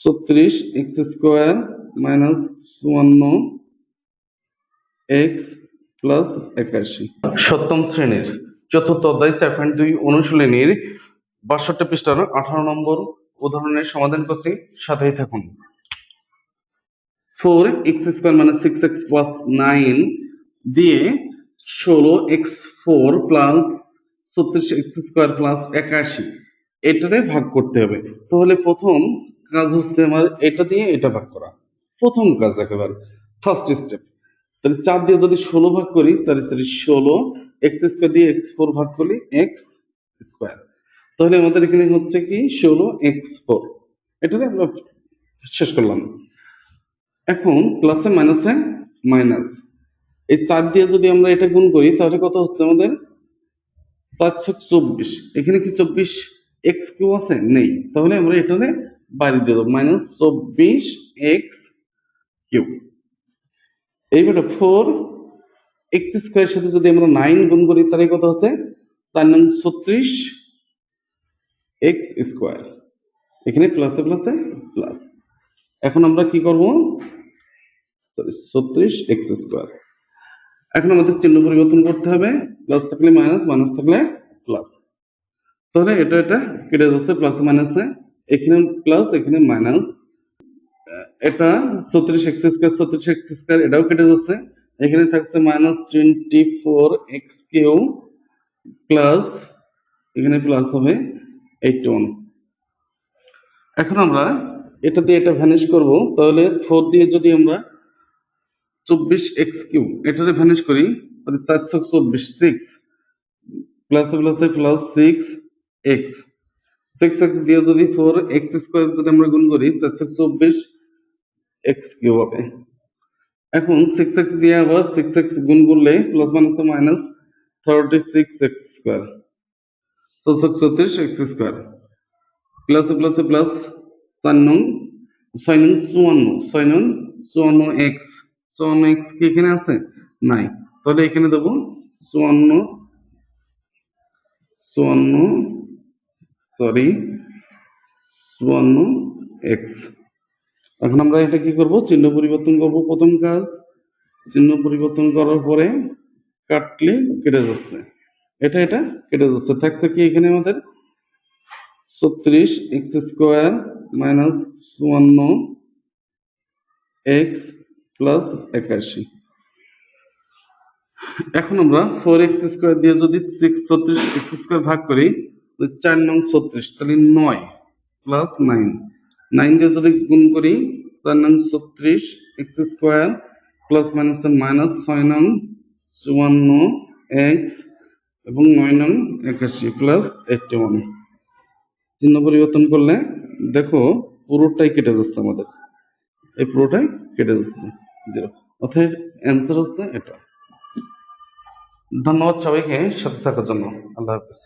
36 x square minus 54 x plus 81। সপ্তম শ্রেণীর চতুর্থ অধ্যায় 7.2 অনুশীলনীর 62 পৃষ্ঠার 18 নম্বর উদাহরণের সমাধান করতে সাথেই থাকুন। 4x square minus 6x plus 9 দিয়ে 16x4 plus 36x square plus 81 এটাতে ভাগ করতে হবে। তাহলে প্রথম কাজ হচ্ছে আমার এটা দিয়ে এটা ভাগ করা, প্রথম কাজ একেবারে ফার্স্ট স্টেপ। তাহলে 4 দিয়ে যদি 16 ভাগ করি তাহলে 16 x স্কোয়ার দিয়ে x4 ভাগ করলে x স্কোয়ার। তাহলে আমাদের এখানে হচ্ছে কি 16x4, এটাতে আমরা শেষ করলাম। এখন প্লাসে মাইনাসে মাইনাস, এই 4 দিয়ে যদি আমরা এটা গুণ করি তাহলে কত হচ্ছে আমাদের 424। এখানে কি 24 এক্স কিউ আছে? নেই, তাহলে আমরা এটাতে বাড়ি দিয়ে দেবো মাইনাস 24 এক্স কিউ। এইবারে 4 এক্স স্কোয়ারের সাথে যদি আমরা 9 গুণ করি তাহলে কত হচ্ছে 36 এক্স স্কোয়ার। এখানে প্লাসে প্লাসে প্লাস। এখন আমরা কি করব, 36 এক্স স্কোয়ার। এখন আমাদের চিহ্ন পরিবর্তন করতে হবে, প্লাস থাকলে মাইনাস, মাইনাস থাকলে প্লাস। তাহলে এটা এটা কেটে যাচ্ছে প্লাস মাইনাসে, এখানে প্লাস এখানে মাইনাস। এটা 36 এক্স স্কোয়ার 36 এক্স স্কোয়ার এটাও কেটে যাচ্ছে, এখানে থাকছে মাইনাস 24 এক্স কিউ প্লাস এখানে প্লাস হবে 81। এখন আমরা এটা দিয়ে এটা ভ্যানিশ করব, তাহলে 4 দিয়ে যদি আমরা 24 এক্স কিউ এটাতে ভ্যানিশ করি তাহলে 424 6 প্লাস প্লাসে প্লাস 6 এক্স 6 এক্স দিয়ে যদি 4 এক্স স্কোয়ার যদি আমরা গুণ করি 424 এক্স কিউ হবে। এখন 6 এক্স দিয়ে আবার 6 এক্স গুণ করলে plus minus minus 36 x square, 36 x square plus প্লাসে প্লাস 4 নং 6 নং 54 এক্স 54 এক্স কি এখানে আছে? নাই, তাহলে এখানে দেবো 54 এক্স। এখন আমরা এটা কি করব, চিহ্ন পরিবর্তন করব। প্রথম কাজ চিহ্ন পরিবর্তন করার পরে কাটলে কেটে যাচ্ছে, এটা এটা কেটে যাচ্ছে, থাকছে কি এখানে আমাদের 36 x square minus 54 x plus 81। এখন আমরা 4 এক্স স্কোয়ার দিয়ে যদি 36 এক্স স্কোয়ার ভাগ করি 4 নং 36, তাহলে 9 প্লাস 9 9 দিয়ে যদি গুণ করি 4 নং 36 x square plus minus minus 6 নং 54 এক্স এবং 9 নং 81 প্লাস 81। চিহ্ন পরিবর্তন করলে দেখো পুরোটাই কেটে যাচ্ছে, আমাদের এই পুরোটাই কেটে যাচ্ছে 0, অর্থাৎ অ্যান্সার হচ্ছে এটা। ধন্যবাদ সবাইকে সাথে থাকার জন্য। আল্লাহ হাফেজ।